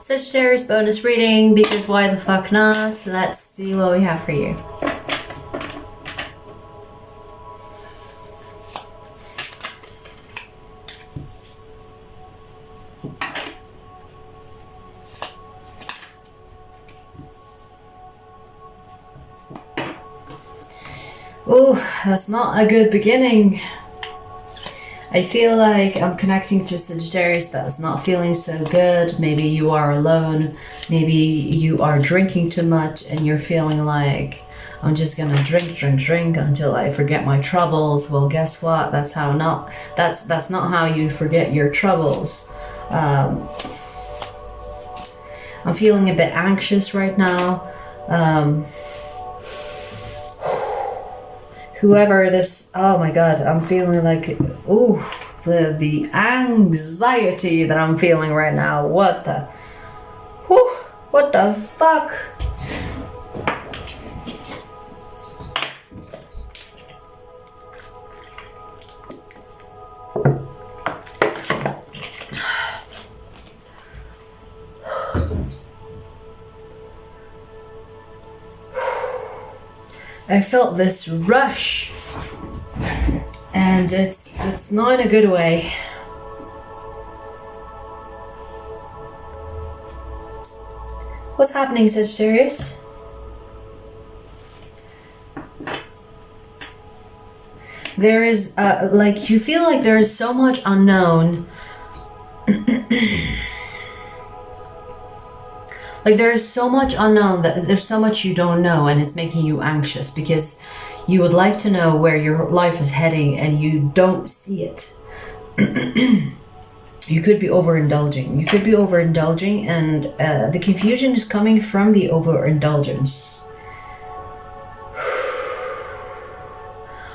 Sagittarius bonus reading, because why the fuck not? So let's see what we have for you. Oh, that's not a good beginning. I feel like I'm connecting to Sagittarius that's not feeling so good. Maybe you are alone. Maybe you are drinking too much and you're feeling like, I'm just gonna drink until I forget my troubles. Well, guess what? That's not how you forget your troubles. I'm feeling a bit anxious right now. Whoever this, oh my god, I'm feeling like, ooh, the anxiety that I'm feeling right now. What the fuck? I felt this rush, and it's not in a good way. What's happening, Sagittarius? There is like, you feel like there is so much unknown. Like there is so much unknown, that there's so much you don't know, and it's making you anxious because you would like to know where your life is heading and you don't see it. You could be overindulging. You could be overindulging, and the confusion is coming from the overindulgence.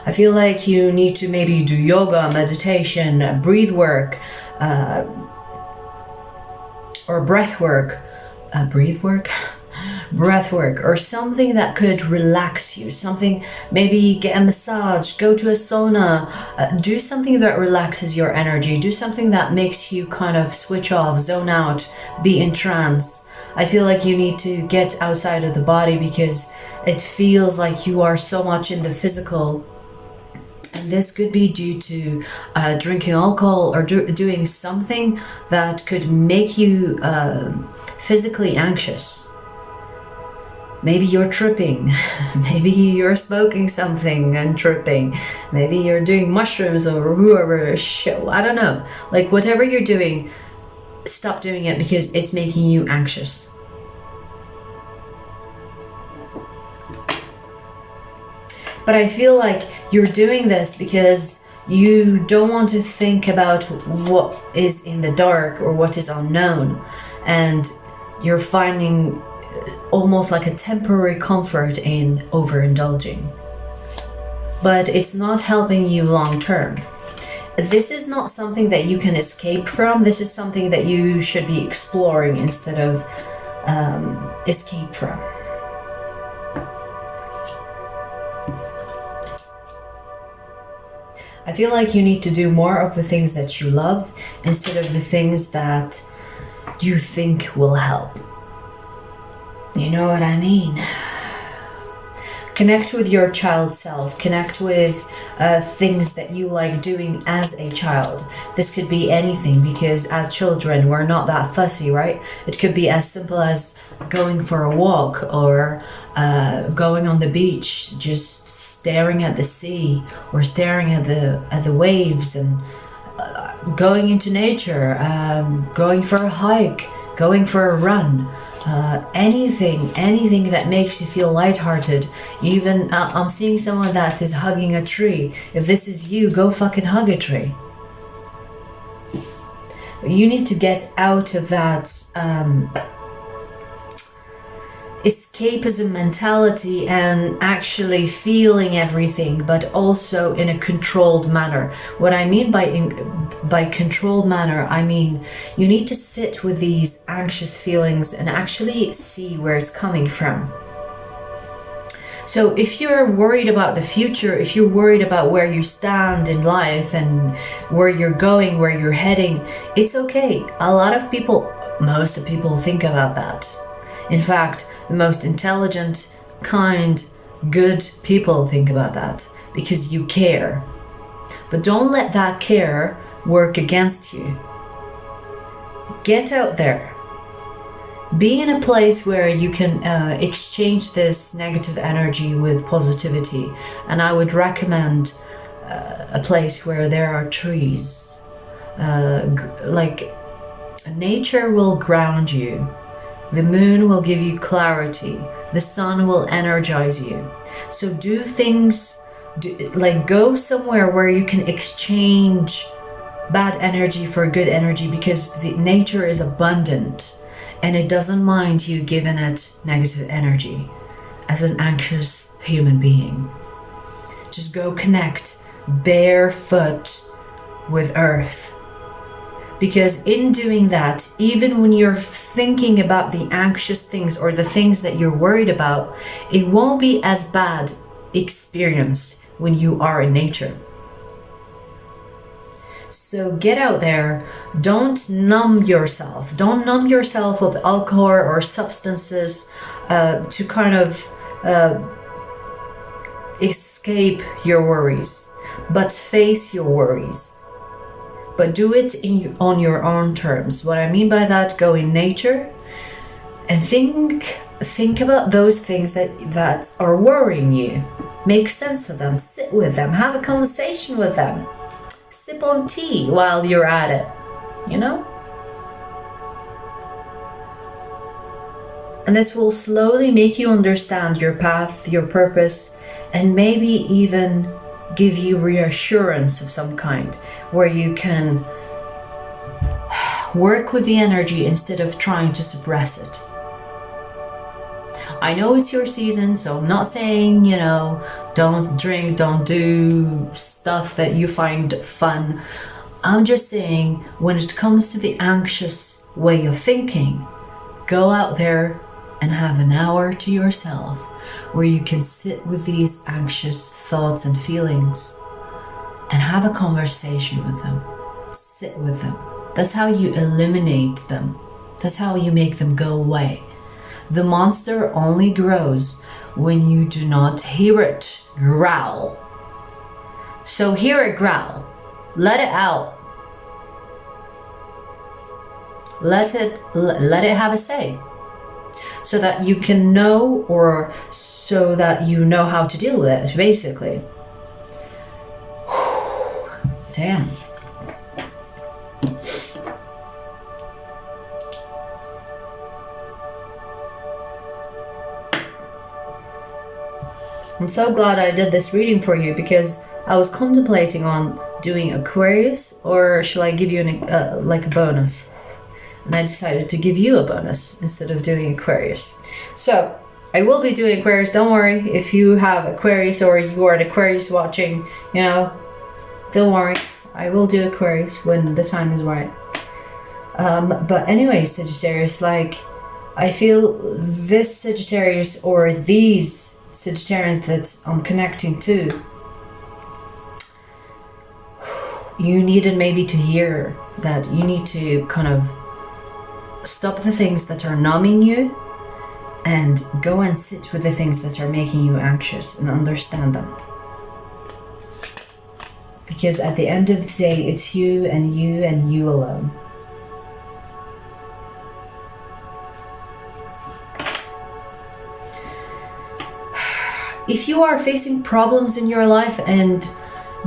I feel like you need to maybe do yoga, meditation, breathe work, or breath work. Breath work, or something that could relax you. Something, maybe get a massage, go to a sauna, do something that relaxes your energy, do something that makes you kind of switch off, zone out, be in trance. I feel like you need to get outside of the body because it feels like you are so much in the physical. And this could be due to drinking alcohol or doing something that could make you physically anxious. Maybe you're tripping. Maybe you're smoking something and tripping. Maybe you're doing mushrooms or whoever show. I don't know. Like whatever you're doing, stop doing it because it's making you anxious. But I feel like you're doing this because you don't want to think about what is in the dark or what is unknown. And you're finding almost like a temporary comfort in overindulging. But it's not helping you long term. This is not something that you can escape from. This is something that you should be exploring instead of escape from. I feel like you need to do more of the things that you love instead of the things that you think will help. You know what I mean? Connect with your child self. Connect with things that you like doing as a child. This could be anything because as children we're not that fussy, right? It could be as simple as going for a walk or going on the beach, just staring at the sea or staring at the waves, and going into nature, going for a hike, going for a run, anything that makes you feel lighthearted. Even I'm seeing someone that is hugging a tree. If this is you, go fucking hug a tree. You need to get out of that escapism mentality and actually feeling everything, but also in a controlled manner. What I mean by controlled manner, I mean you need to sit with these anxious feelings and actually see where it's coming from. So if you're worried about the future, if you're worried about where you stand in life and where you're going, where you're heading, it's okay. A lot of people Most people think about that. In fact, the most intelligent, kind, good people think about that because you care. But don't let that care work against you. Get out there. Be in a place where you can exchange this negative energy with positivity. And I would recommend a place where there are trees. Like nature will ground you. The moon will give you clarity. The sun will energize you. So do things, like go somewhere where you can exchange bad energy for good energy, because the nature is abundant and it doesn't mind you giving it negative energy as an anxious human being. Just go connect barefoot with earth. Because in doing that, even when you're thinking about the anxious things or the things that you're worried about, it won't be as bad experience when you are in nature. So get out there. Don't numb yourself. Don't numb yourself with alcohol or substances to kind of escape your worries, but face your worries. But do it on your own terms. What I mean by that, go in nature and think about those things that are worrying you. Make sense of them, sit with them, have a conversation with them. Sip on tea while you're at it, you know? And this will slowly make you understand your path, your purpose, and maybe even give you reassurance of some kind, where you can work with the energy instead of trying to suppress it. I know it's your season, so I'm not saying, you know, don't drink, don't do stuff that you find fun. I'm just saying, when it comes to the anxious way of thinking, go out there and have an hour to yourself where you can sit with these anxious thoughts and feelings and have a conversation with them. Sit with them. That's how you eliminate them. That's how you make them go away. The monster only grows when you do not hear it growl. So hear it growl. Let it out. Let it have a say. So that you can know, or so that you know how to deal with it, basically. Damn. I'm so glad I did this reading for you, because I was contemplating on doing Aquarius, or shall I give you like a bonus? And I decided to give you a bonus instead of doing Aquarius. So I will be doing Aquarius. Don't worry if you have Aquarius or you are an Aquarius watching, you know, don't worry. I will do Aquarius when the time is right. But anyway, Sagittarius, like, I feel this Sagittarius or these Sagittarians that I'm connecting to, you needed maybe to hear that you need to kind of stop the things that are numbing you and go and sit with the things that are making you anxious and understand them. Because at the end of the day, it's you and you and you alone. If you are facing problems in your life and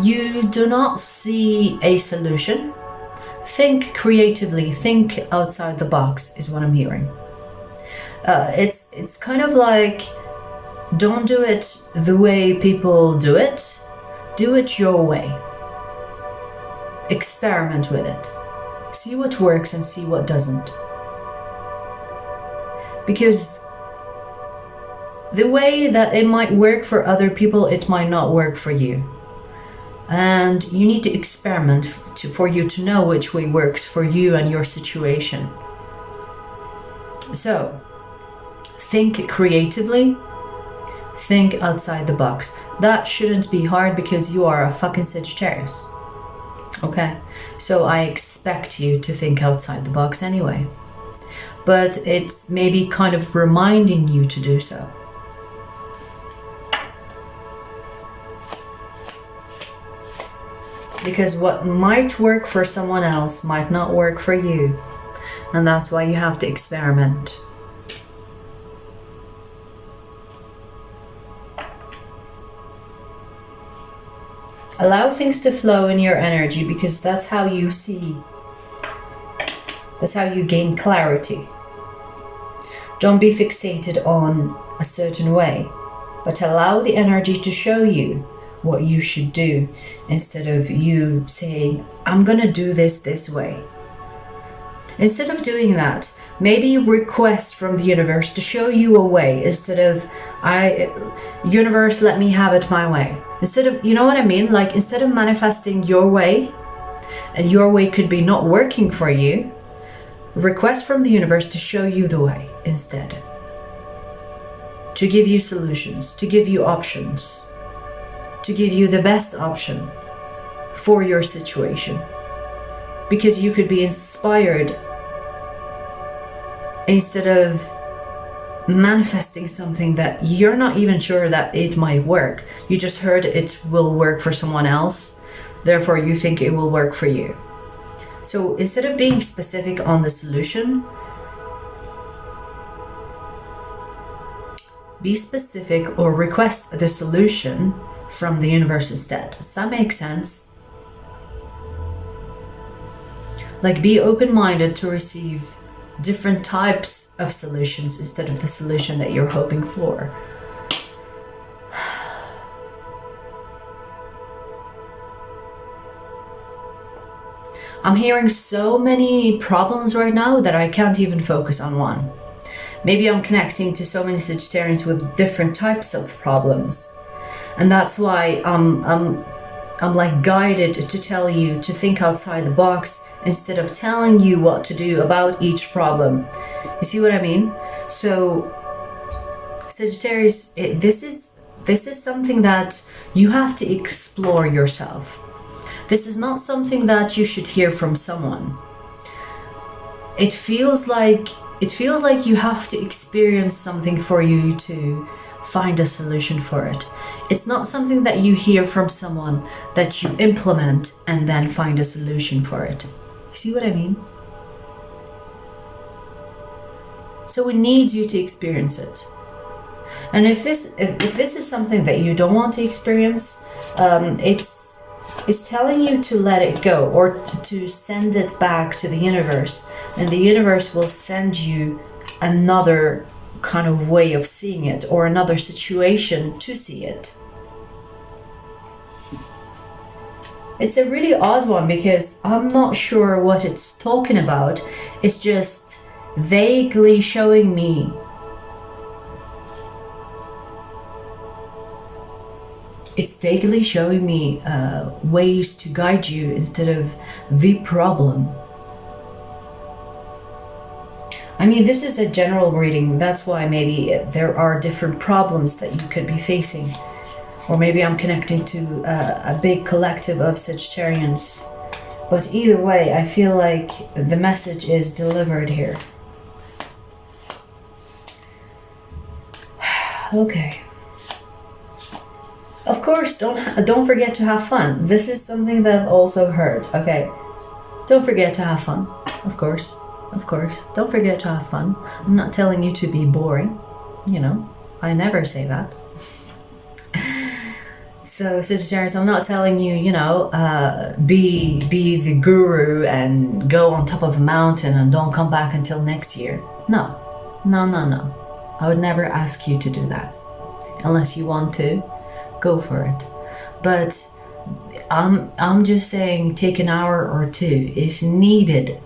you do not see a solution, think creatively, think outside the box is what I'm hearing. It's kind of like, don't do it the way people do it your way. Experiment with it. See what works and see what doesn't. Because the way that it might work for other people, it might not work for you. And you need to experiment for you to know which way works for you and your situation. So, think creatively, think outside the box. That shouldn't be hard because you are a fucking Sagittarius. Okay? So I expect you to think outside the box anyway. but it's maybe kind of reminding you to do so. Because what might work for someone else might not work for you. And that's why you have to experiment. Allow things to flow in your energy, because that's how you see. That's how you gain clarity. Don't be fixated on a certain way, but allow the energy to show you what you should do, instead of you saying, I'm gonna do this way. Instead of doing that, maybe request from the universe to show you a way, instead of, universe, let me have it my way. Instead of, you know what I mean? Like, instead of manifesting your way, and your way could be not working for you, request from the universe to show you the way instead. To give you solutions, to give you options, to give you the best option for your situation. Because you could be inspired, instead of manifesting something that you're not even sure that it might work. You just heard it will work for someone else, therefore you think it will work for you. So instead of being specific on the solution, be specific or request the solution from the universe instead. Does that make sense? Like, be open-minded to receive different types of solutions instead of the solution that you're hoping for. I'm hearing so many problems right now that I can't even focus on one. Maybe I'm connecting to so many Sagittarians with different types of problems. And that's why I'm like guided to tell you to think outside the box instead of telling you what to do about each problem. You see what I mean? So Sagittarius, this is something that you have to explore yourself. This is not something that you should hear from someone. It feels like you have to experience something for you to find a solution for it. It's not something that you hear from someone that you implement and then find a solution for it. You see what I mean? So it needs you to experience it. And if this is something that you don't want to experience, it's telling you to let it go, or to send it back to the universe, and the universe will send you another kind of way of seeing it, or another situation to see it. It's a really odd one, because I'm not sure what it's talking about. It's just vaguely showing me ways to guide you instead of the problem. I mean, this is a general reading. That's why maybe there are different problems that you could be facing. Or maybe I'm connecting to a big collective of Sagittarians. But either way, I feel like the message is delivered here. Okay. Of course, don't forget to have fun. This is something that I've also heard. Okay. Don't forget to have fun. Of course. Don't forget to have fun. I'm not telling you to be boring. You know, I never say that. So Sagittarius, I'm not telling you, be the guru and go on top of a mountain and don't come back until next year. No. I would never ask you to do that. Unless you want to, go for it. But I'm just saying, take an hour or two if needed.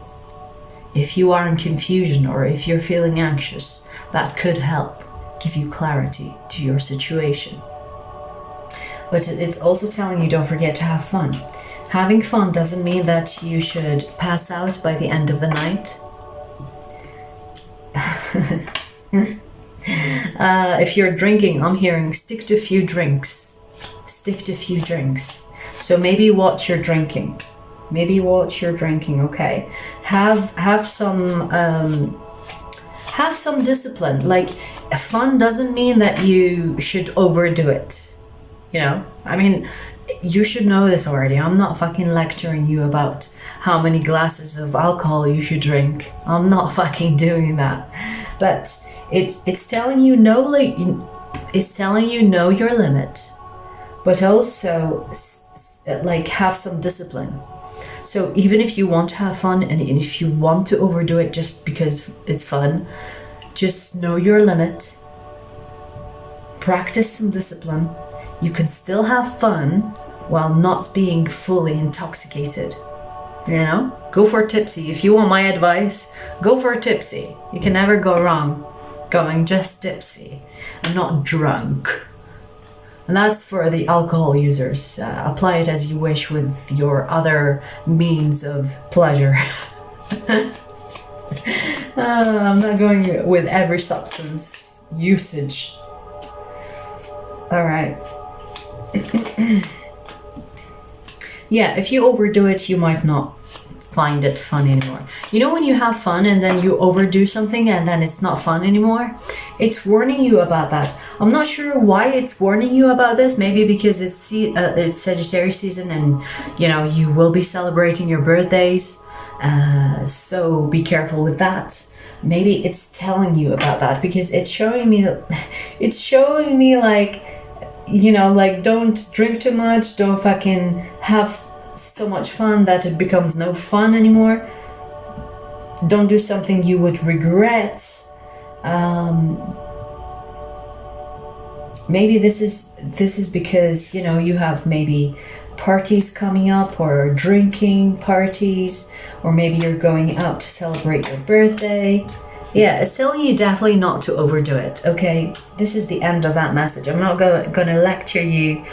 If you are in confusion or if you're feeling anxious, that could help give you clarity to your situation. But it's also telling you, don't forget to have fun. Having fun doesn't mean that you should pass out by the end of the night. If you're drinking, I'm hearing stick to a few drinks. So maybe watch your drinking. Okay? Have some have some discipline. Like, fun doesn't mean that you should overdo it. You know, I mean, you should know this already. I'm not fucking lecturing you about how many glasses of alcohol you should drink. I'm not fucking doing that. But it's telling you it's telling you know your limit, but also like have some discipline. So even if you want to have fun and if you want to overdo it just because it's fun, just know your limit. Practice some discipline. You can still have fun while not being fully intoxicated. You know, go for tipsy. If you want my advice, go for tipsy. You can never go wrong going just tipsy and not drunk. And that's for the alcohol users. Apply it as you wish with your other means of pleasure. I'm not going with every substance usage. Alright. Yeah, if you overdo it, you might not find it fun anymore. You know when you have fun and then you overdo something and then it's not fun anymore? It's warning you about that. I'm not sure why it's warning you about this. Maybe because it's Sagittarius season and, you know, you will be celebrating your birthdays. So be careful with that. Maybe it's telling you about that because it's showing me like, you know, like, don't drink too much, don't fucking have so much fun that it becomes no fun anymore. Don't do something you would regret. Maybe this is because, you know, you have maybe parties coming up or drinking parties, or maybe you're going out to celebrate your birthday. Yeah, it's telling you definitely not to overdo it, okay? This is the end of that message. I'm not gonna lecture you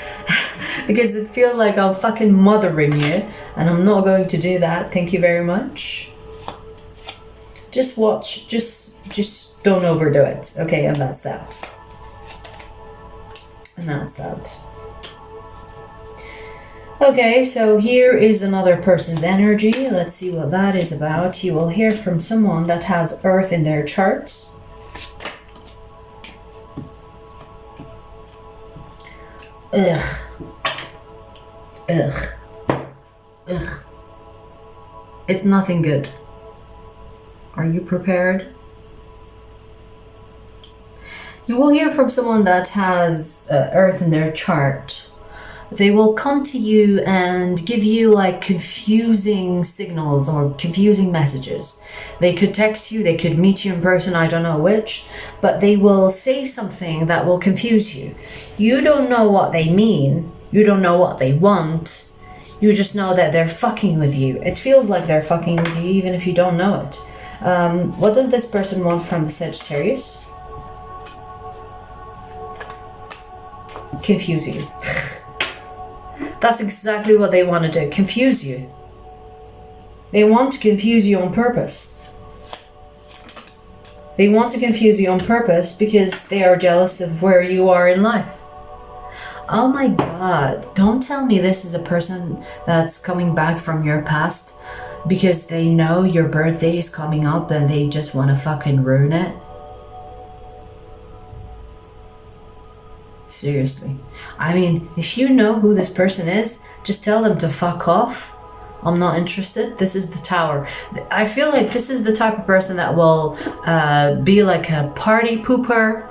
because it feels like I'm fucking mothering you, and I'm not going to do that. Thank you very much. Just watch, just don't overdo it, okay? And that's that. And that's that. Okay, so here is another person's energy. Let's see what that is about. You will hear from someone that has Earth in their chart. Ugh. It's nothing good. Are you prepared? You will hear from someone that has Earth in their chart. They will come to you and give you like confusing signals or confusing messages. They could text you, they could meet you in person, I don't know which, but they will say something that will confuse you. You don't know what they mean, you don't know what they want, you just know that they're fucking with you. It feels like they're fucking with you even if you don't know it. What does this person want from the Sagittarius? Confuse you. That's exactly what they want to do, confuse you. They want to confuse you on purpose. They want to confuse you on purpose because they are jealous of where you are in life. Oh my god, don't tell me this is a person that's coming back from your past because they know your birthday is coming up and they just want to fucking ruin it. Seriously. I mean, if you know who this person is, just tell them to fuck off. I'm not interested. This is the Tower. I feel like this is the type of person that will be like a party pooper.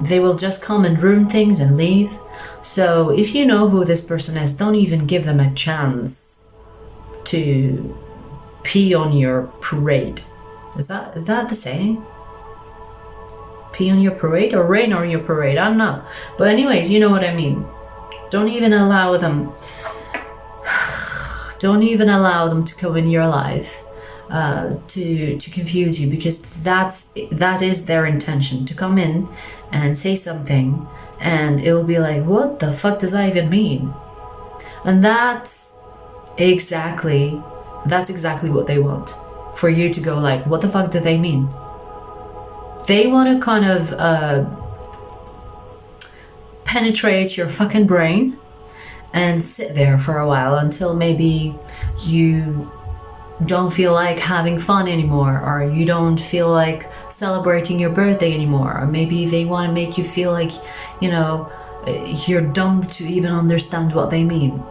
They will just come and ruin things and leave. So if you know who this person is, don't even give them a chance to pee on your parade. Is that the saying? Pee on your parade or rain on your parade? I don't know. But anyways, you know what I mean. Don't even allow them. Don't even allow them to come in your life to confuse you, because that is their intention, to come in and say something and it will be like, what the fuck does that even mean? And that's exactly what they want. For you to go like, what the fuck do they mean? They want to kind of penetrate your fucking brain and sit there for a while until maybe you don't feel like having fun anymore, or you don't feel like celebrating your birthday anymore, or maybe they want to make you feel like, you know, you're dumb to even understand what they mean.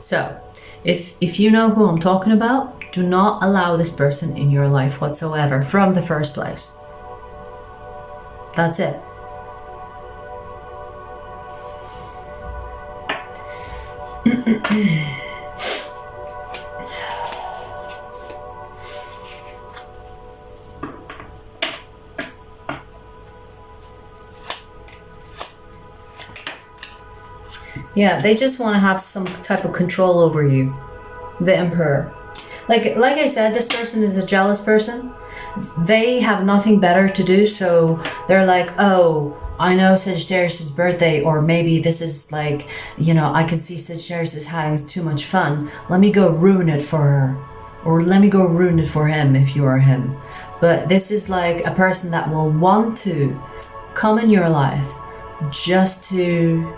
So if you know who I'm talking about, do not allow this person in your life whatsoever from the first place. That's it. Yeah, they just want to have some type of control over you. The Emperor. Like I said, this person is a jealous person. They have nothing better to do, so they're like, oh, I know Sagittarius' birthday, or maybe this is like, you know, I can see Sagittarius is having too much fun. Let me go ruin it for her. Or let me go ruin it for him if you are him. But this is like a person that will want to come in your life just to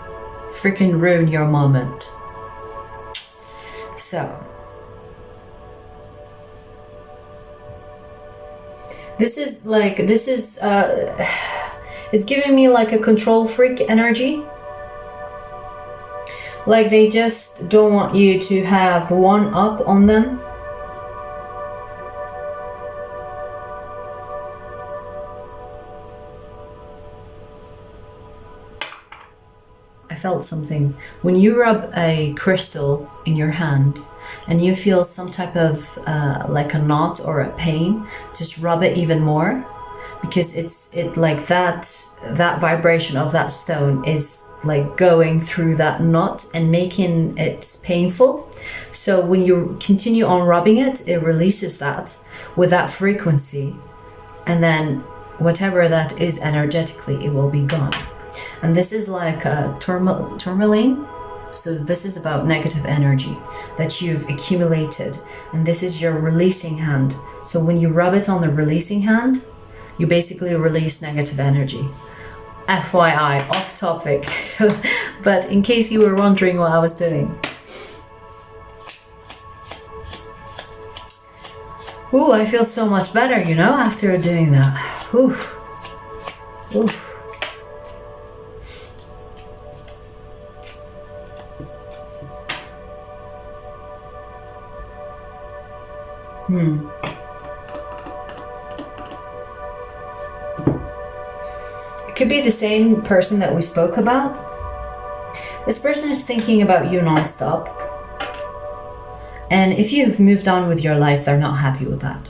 freaking ruin your moment. So this is it's giving me like a control freak energy. Like they just don't want you to have one up on them. I felt something. When you rub a crystal in your hand and you feel some type of like a knot or a pain, just rub it even more, because it like that vibration of that stone is like going through that knot and making it painful. So when you continue on rubbing it, it releases that with that frequency, and then whatever that is energetically, it will be gone. And this is like a tourmaline. So this is about negative energy that you've accumulated, and this is your releasing hand. So when you rub it on the releasing hand, you basically release negative energy. FYI, off topic, but in case you were wondering what I was doing. Ooh, I feel so much better, you know, after doing that. Ooh. Ooh. It could be the same person that we spoke about. This person is thinking about you nonstop. And if you've moved on with your life, they're not happy with that.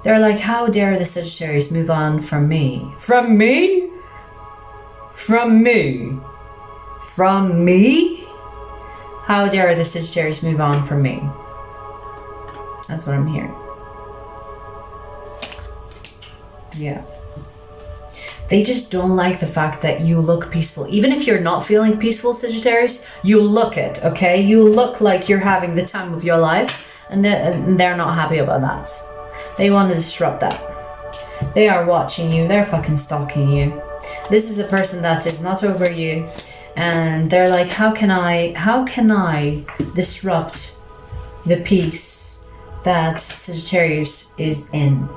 They're like, how dare the Sagittarius move on from me? From me? From me? From me? How dare the Sagittarius move on from me? That's what I'm hearing. Yeah. They just don't like the fact that you look peaceful. Even if you're not feeling peaceful, Sagittarius, you look it, okay? You look like you're having the time of your life, and they're not happy about that. They want to disrupt that. They are watching you. They're fucking stalking you. This is a person that is not over you, and they're like, how can I disrupt the peace that Sagittarius is in?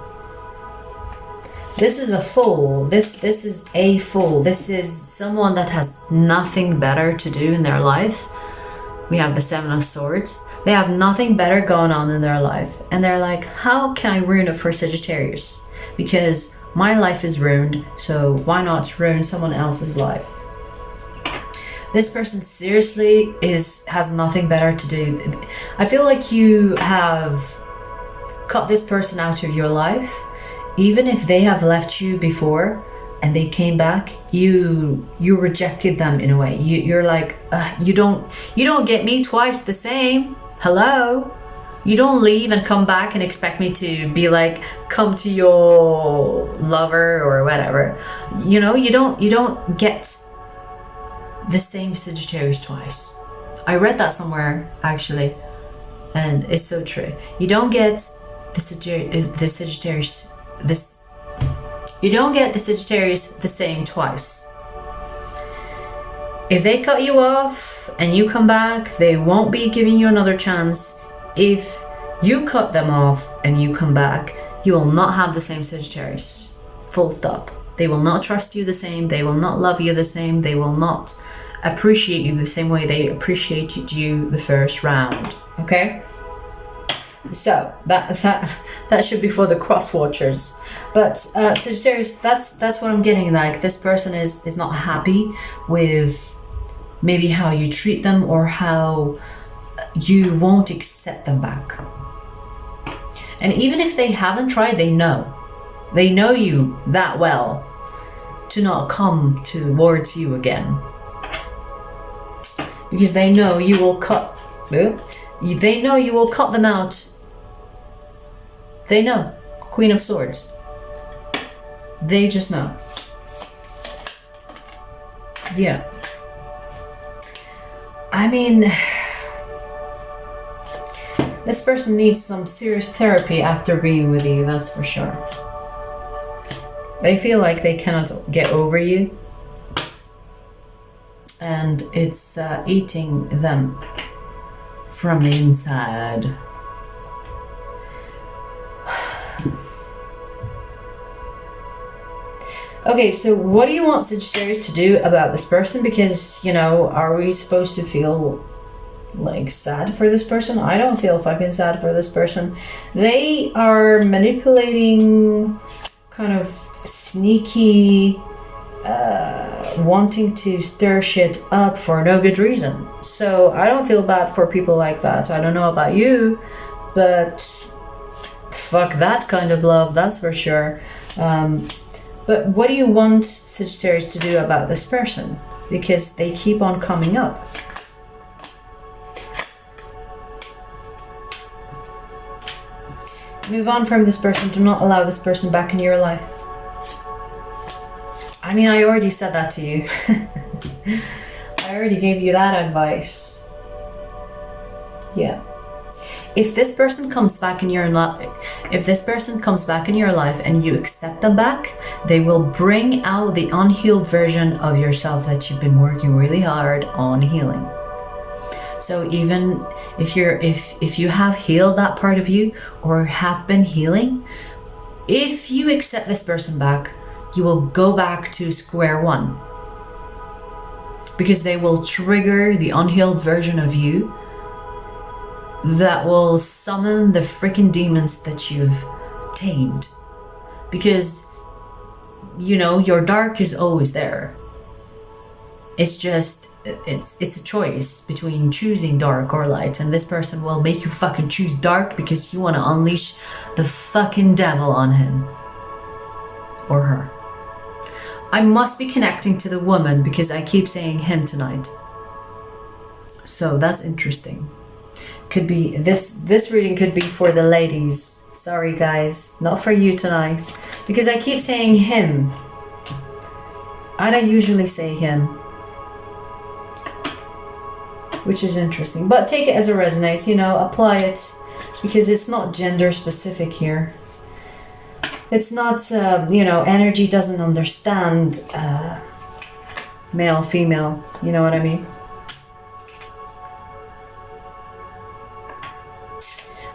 This is a fool. This is a fool. This is someone that has nothing better to do in their life. We have the Seven of Swords. They have nothing better going on in their life. And they're like, how can I ruin it for Sagittarius? Because my life is ruined, so why not ruin someone else's life? This person seriously has nothing better to do. I feel like you have cut this person out of your life. Even if they have left you before and they came back, you rejected them in a way. You're like, you don't get me twice the same. Hello? You don't leave and come back and expect me to be like, come to your lover or whatever. You know, you don't get the same Sagittarius twice. I read that somewhere actually, and it's so true. You don't get the Sagittarius you don't get the Sagittarius the same twice. If they cut you off and you come back, they won't be giving you another chance if You cut them off and you come back, you will not have the same Sagittarius. Full stop. They will not trust you the same. They will not love you the same. They will not appreciate you the same way they appreciated you the first round. Okay? So that should be for the cross watchers. But Sagittarius, that's what I'm getting. Like, this person is not happy with maybe how you treat them or how you won't accept them back. And even if they haven't tried, they know you that well to not come towards you again, because they know you will cut them out. They know. Queen of Swords. They just know. Yeah. I mean, this person needs some serious therapy after being with you, that's for sure. They feel like they cannot get over you, and it's eating them from the inside. Okay, so what do you want Sagittarius to do about this person? Because, you know, are we supposed to feel like sad for this person? I don't feel fucking sad for this person. They are manipulating, kind of sneaky, wanting to stir shit up for no good reason. So I don't feel bad for people like that. I don't know about you, but fuck that kind of love, that's for sure. But what do you want Sagittarius to do about this person? Because they keep on coming up. Move on from this person. Do not allow this person back in your life. I mean, I already said that to you. I already gave you that advice. Yeah. If this person comes back in your life, and you accept them back, they will bring out the unhealed version of yourself that you've been working really hard on healing. So even if you have healed that part of you or have been healing, if you accept this person back, you will go back to square one, because they will trigger the unhealed version of you that will summon the freaking demons that you've tamed. Because, you know, your dark is always there. It's just, it's a choice between choosing dark or light, and this person will make you fucking choose dark because you want to unleash the fucking devil on him or her. I must be connecting to the woman because I keep saying him tonight. So that's interesting. Could be this reading could be for the ladies. Sorry guys, not for you tonight, because I keep saying him. I don't usually say him, which is interesting, but take it as it resonates, you know, apply it, because it's not gender specific here. It's not, you know, energy doesn't understand male, female, you know what I mean?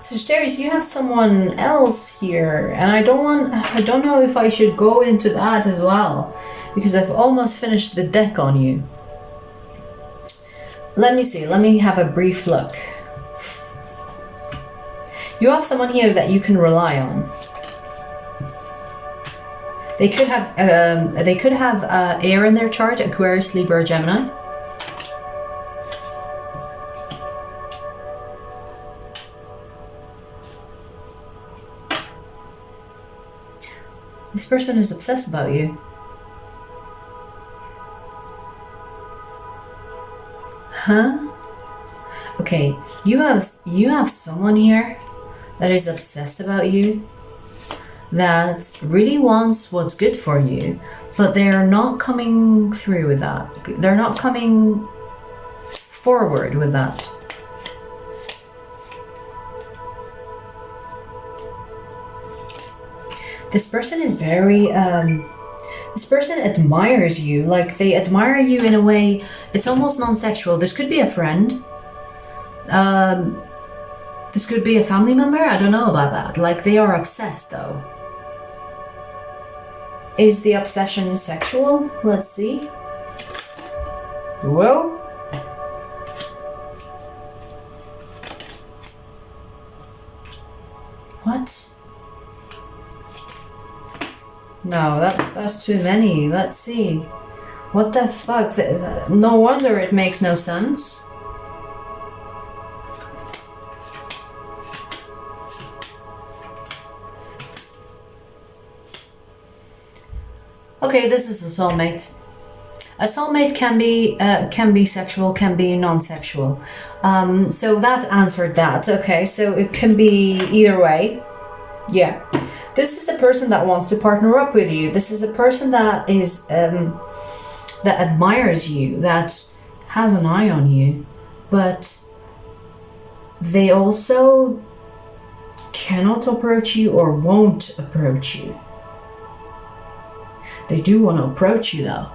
Sagittarius, you have someone else here, and I don't know if I should go into that as well, because I've almost finished the deck on you. Let me see, let me have a brief look. You have someone here that you can rely on. They could have air in their chart, Aquarius, Libra, Gemini. This person is obsessed about you. Huh? Okay, you have someone here that is obsessed about you, that really wants what's good for you, but they're not coming through with that. They're not coming forward with that. This person is very, this person admires you, like they admire you in a way, it's almost non-sexual. This could be a friend. This could be a family member. I don't know about that. Like, they are obsessed though. Is the obsession sexual? Let's see. Whoa. What? No, that's too many. Let's see. What the fuck? No wonder it makes no sense. Okay, this is a soulmate. A soulmate can be sexual, can be non-sexual. So that answered that. Okay, so it can be either way. Yeah. This is a person that wants to partner up with you. This is a person that is that admires you, that has an eye on you, but they also cannot approach you or won't approach you. They do want to approach you though,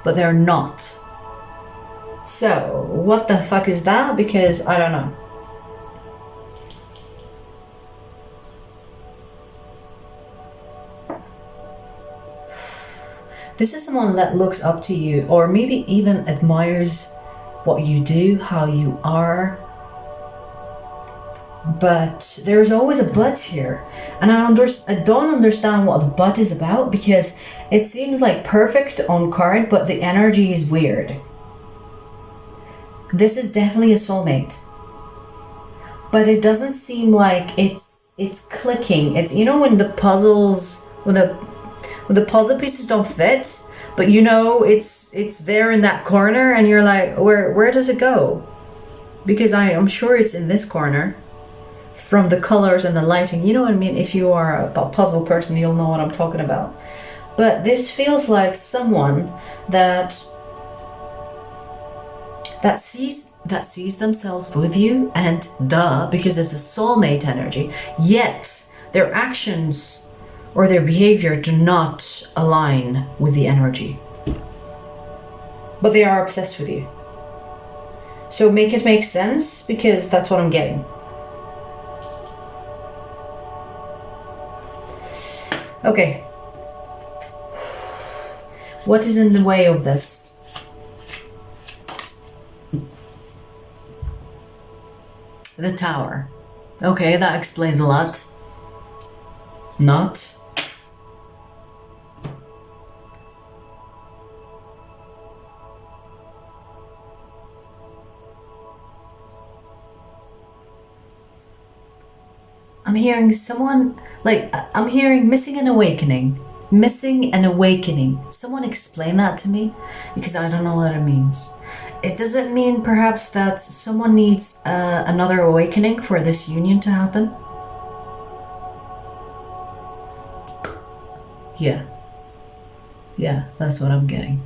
but they're not. So, what the fuck is that? Because I don't know. This is someone that looks up to you, or maybe even admires what you do, how you are. But there's always a but here. And I don't understand what the but is about, because it seems like perfect on card, but the energy is weird. This is definitely a soulmate. But it doesn't seem like it's clicking. It's, you know, when the puzzles, when the puzzle pieces don't fit, but you know it's there in that corner, and you're like, where does it go? Because I'm sure it's in this corner. From the colors and the lighting, you know what I mean? If you are a puzzle person, you'll know what I'm talking about. But this feels like someone that sees themselves with you, and because it's a soulmate energy, yet their actions or their behavior do not align with the energy. But they are obsessed with you. So make it make sense, because that's what I'm getting. Okay. What is in the way of this? The Tower. Okay, that explains a lot. Not. I'm hearing someone, like, I'm hearing missing an awakening. Missing an awakening. Someone explain that to me, because I don't know what it means. It doesn't mean perhaps that someone needs another awakening for this union to happen. Yeah. Yeah, that's what I'm getting.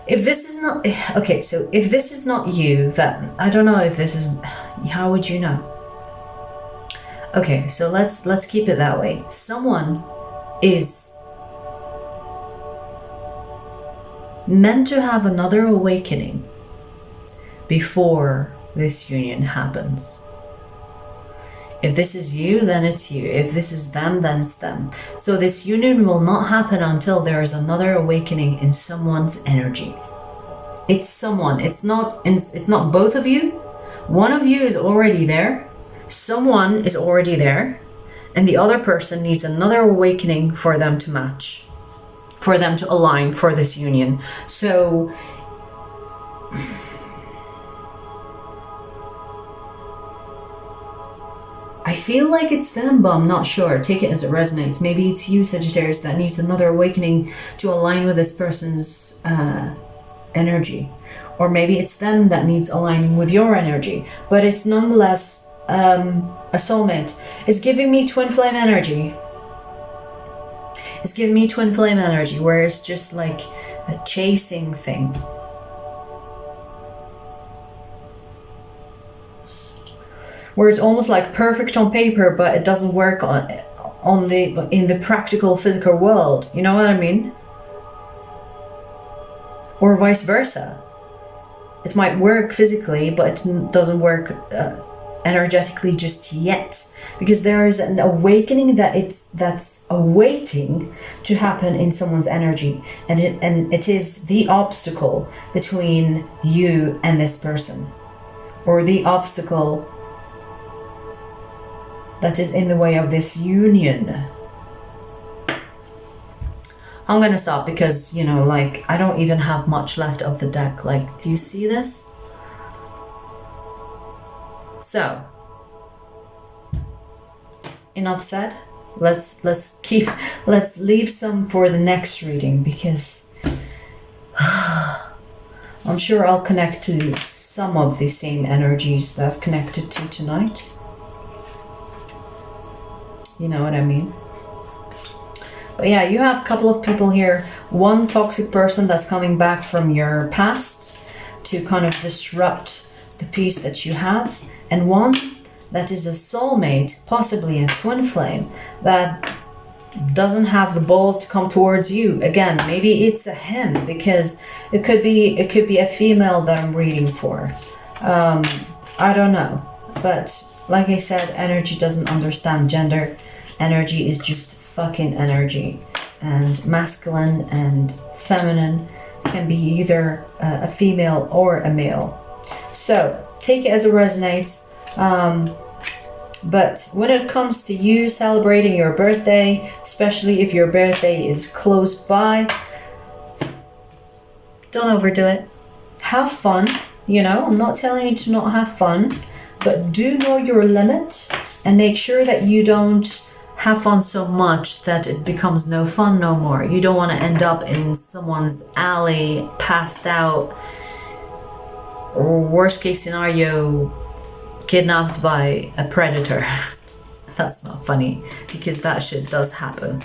If this is not, okay, so if this is not you, then I don't know if this is, how would you know? Okay, so let's keep it that way. Someone is meant to have another awakening before this union happens. If this is you, then it's you. If this is them, then it's them. So this union will not happen until there is another awakening in someone's energy. It's someone. It's not both of you. One of you is already there. Someone is already there, and the other person needs another awakening for them to match, for them to align for this union. So I feel like it's them, but I'm not sure. Take it as it resonates. Maybe it's you, Sagittarius, that needs another awakening to align with this person's energy. Or maybe it's them that needs aligning with your energy. But it's nonetheless a soulmate. It's giving me twin flame energy. It's giving me twin flame energy, where it's just like a chasing thing. Where it's almost like perfect on paper, but it doesn't work in the practical physical world. You know what I mean? Or vice versa. It might work physically, but it doesn't work energetically just yet, because there is an awakening that's awaiting to happen in someone's energy, and it is the obstacle between you and this person, or the obstacle that is in the way of this union. I'm gonna stop because, you know, like, I don't even have much left of the deck. Like, do you see this? So, enough said. Let's leave some for the next reading, because I'm sure I'll connect to some of the same energies that I've connected to tonight. You know what I mean? But yeah, you have a couple of people here. One toxic person that's coming back from your past to kind of disrupt the peace that you have. And one that is a soulmate, possibly a twin flame, that doesn't have the balls to come towards you. Again, maybe it's a him, because it could be a female that I'm reading for. I don't know. But like I said, energy doesn't understand gender. Energy is just fucking energy, and masculine and feminine can be either a female or a male. So take it as it resonates. But when it comes to you celebrating your birthday, especially if your birthday is close by, don't overdo it. Have fun, you know. I'm not telling you to not have fun, but do know your limit and make sure that you don't have fun so much that it becomes no fun no more. You don't want to end up in someone's alley, passed out, or worst case scenario, kidnapped by a predator. That's not funny, because that shit does happen.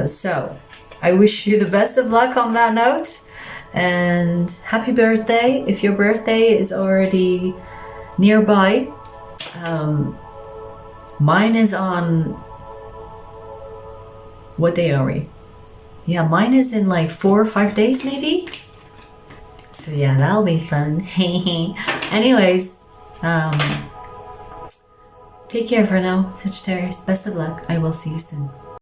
So I wish you the best of luck on that note, and happy birthday if your birthday is already nearby. Mine is on, what day are we? Yeah, mine is in like 4 or 5 days maybe. So yeah, that'll be fun. Anyways, take care for now, Sagittarius. Best of luck. I will see you soon.